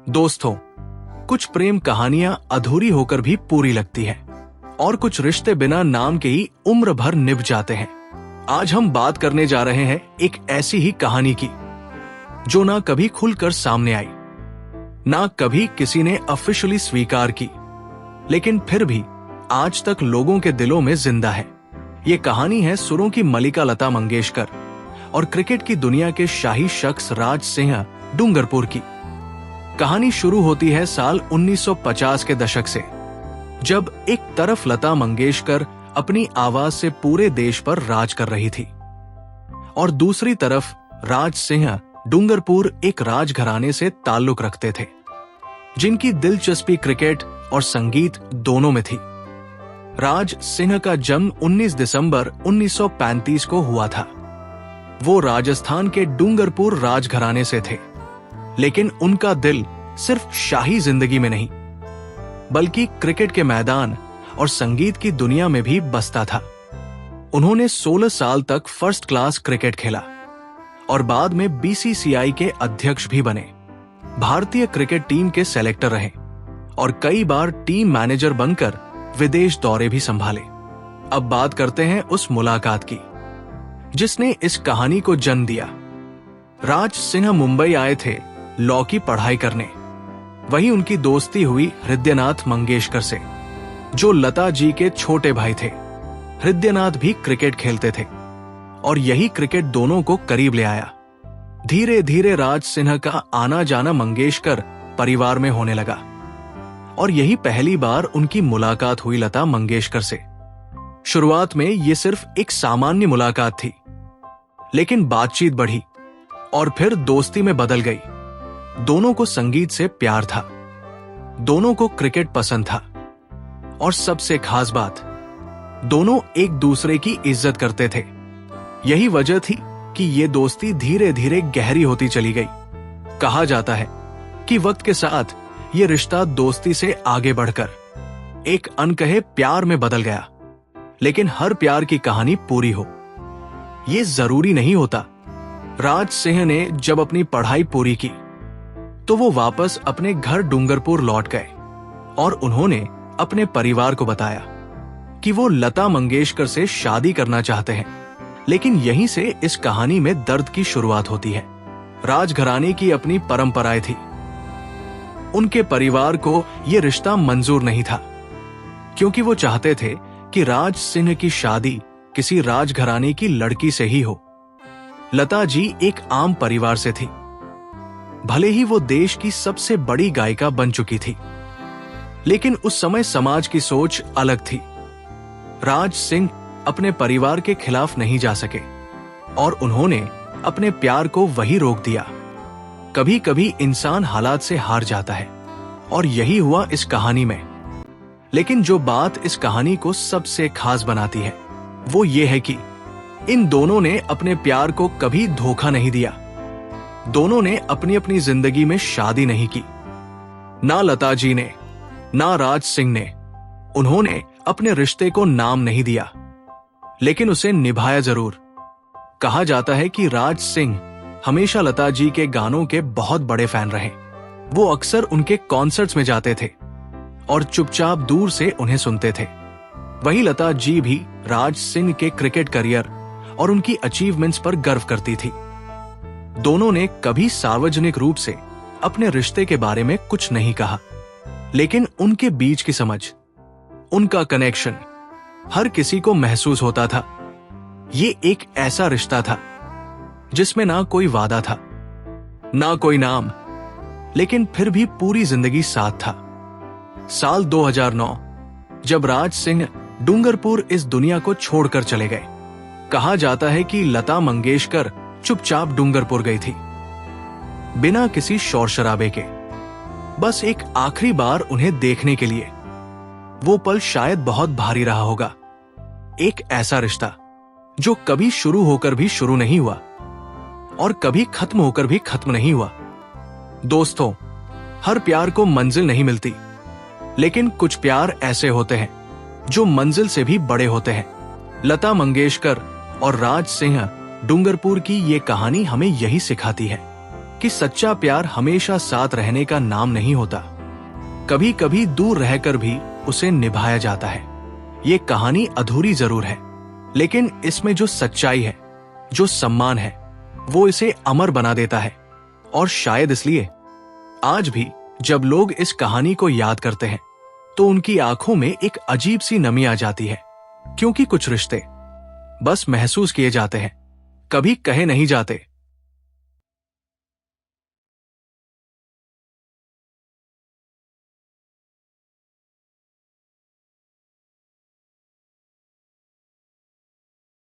दोस्तों, कुछ प्रेम कहानियां अधूरी होकर भी पूरी लगती हैं और कुछ रिश्ते बिना नाम के ही उम्र भर निभ जाते हैं। आज हम बात करने जा रहे हैं एक ऐसी ही कहानी की जो ना कभी खुलकर सामने आई, ना कभी किसी ने ऑफिशियली स्वीकार की, लेकिन फिर भी आज तक लोगों के दिलों में जिंदा है। ये कहानी है सुरों की मलिका लता मंगेशकर और क्रिकेट की दुनिया के शाही शख्स राज सिंह डूंगरपुर की। कहानी शुरू होती है साल 1950 के दशक से, जब एक तरफ लता मंगेशकर अपनी आवाज से पूरे देश पर राज कर रही थी और दूसरी तरफ राज सिंह डूंगरपुर एक राजघराने से ताल्लुक रखते थे, जिनकी दिलचस्पी क्रिकेट और संगीत दोनों में थी। राज सिंह का जन्म 19 दिसंबर 1935 को हुआ था। वो राजस्थान के डूंगरपुर राजघराने से थे, लेकिन उनका दिल सिर्फ शाही जिंदगी में नहीं, बल्कि क्रिकेट के मैदान और संगीत की दुनिया में भी बसता था। उन्होंने 16 साल तक फर्स्ट क्लास क्रिकेट खेला और बाद में बीसीसीआई के अध्यक्ष भी बने। भारतीय क्रिकेट टीम के सेलेक्टर रहे और कई बार टीम मैनेजर बनकर विदेश दौरे भी संभाले। अब बात करते हैं उस मुलाकात की जिसने इस कहानी को जन्म दिया। राज सिंह मुंबई आए थे लॉ की पढ़ाई करने। वहीं उनकी दोस्ती हुई हृदयनाथ मंगेशकर से, जो लता जी के छोटे भाई थे। हृदयनाथ भी क्रिकेट खेलते थे और यही क्रिकेट दोनों को करीब ले आया। धीरे धीरे राज सिंह का आना जाना मंगेशकर परिवार में होने लगा और यही पहली बार उनकी मुलाकात हुई लता मंगेशकर से। शुरुआत में ये सिर्फ एक सामान्य मुलाकात थी, लेकिन बातचीत बढ़ी और फिर दोस्ती में बदल गई। दोनों को संगीत से प्यार था, दोनों को क्रिकेट पसंद था और सबसे खास बात, दोनों एक दूसरे की इज्जत करते थे। यही वजह थी कि ये दोस्ती धीरे धीरे गहरी होती चली गई। कहा जाता है कि वक्त के साथ ये रिश्ता दोस्ती से आगे बढ़कर एक अनकहे प्यार में बदल गया। लेकिन हर प्यार की कहानी पूरी हो, ये जरूरी नहीं होता। राज सिंह ने जब अपनी पढ़ाई पूरी की तो वो वापस अपने घर डूंगरपुर लौट गए और उन्होंने अपने परिवार को बताया कि वो लता मंगेशकर से शादी करना चाहते हैं। लेकिन यहीं से इस कहानी में दर्द की शुरुआत होती है। राजघराने की अपनी परंपराएं थी। उनके परिवार को यह रिश्ता मंजूर नहीं था, क्योंकि वो चाहते थे कि राज सिंह की शादी किसी राजघराने की लड़की से ही हो। लता जी एक आम परिवार से थी, भले ही वो देश की सबसे बड़ी गायिका बन चुकी थी, लेकिन उस समय समाज की सोच अलग थी। राज सिंह अपने परिवार के खिलाफ नहीं जा सके और उन्होंने अपने प्यार को वही रोक दिया। कभी कभी इंसान हालात से हार जाता है और यही हुआ इस कहानी में। लेकिन जो बात इस कहानी को सबसे खास बनाती है वो ये है कि इन दोनों ने अपने प्यार को कभी धोखा नहीं दिया। दोनों ने अपनी अपनी जिंदगी में शादी नहीं की, ना लता जी ने ना राज सिंह ने। उन्होंने अपने रिश्ते को नाम नहीं दिया, लेकिन उसे निभाया जरूर। कहा जाता है कि राज सिंह हमेशा लता जी के गानों के बहुत बड़े फैन रहे। वो अक्सर उनके कॉन्सर्ट्स में जाते थे और चुपचाप दूर से उन्हें सुनते थे। वहीं लता जी भी राज सिंह के क्रिकेट करियर और उनकी अचीवमेंट्स पर गर्व करती थी। दोनों ने कभी सार्वजनिक रूप से अपने रिश्ते के बारे में कुछ नहीं कहा, लेकिन उनके बीच की समझ, उनका कनेक्शन हर किसी को महसूस होता था। ये एक ऐसा रिश्ता था जिसमें ना कोई वादा था, ना कोई नाम, लेकिन फिर भी पूरी जिंदगी साथ था। साल 2009 जब राज सिंह डूंगरपुर इस दुनिया को छोड़कर चले गए, कहा जाता है कि लता मंगेशकर चुपचाप डूंगरपुर गई थी, बिना किसी शोर शराबे के, बस एक आखिरी बार उन्हें देखने के लिए। वो पल शायद बहुत भारी रहा होगा। एक ऐसा रिश्ता जो कभी शुरू होकर भी शुरू नहीं हुआ और कभी खत्म होकर भी खत्म नहीं हुआ। दोस्तों, हर प्यार को मंजिल नहीं मिलती, लेकिन कुछ प्यार ऐसे होते हैं जो मंजिल से भी बड़े होते हैं। लता मंगेशकर और राज सिंह डूंगरपुर की ये कहानी हमें यही सिखाती है कि सच्चा प्यार हमेशा साथ रहने का नाम नहीं होता। कभी कभी दूर रहकर भी उसे निभाया जाता है। ये कहानी अधूरी जरूर है, लेकिन इसमें जो सच्चाई है, जो सम्मान है, वो इसे अमर बना देता है। और शायद इसलिए आज भी जब लोग इस कहानी को याद करते हैं तो उनकी आंखों में एक अजीब सी नमी आ जाती है, क्योंकि कुछ रिश्ते बस महसूस किए जाते हैं, कभी कहे नहीं जाते।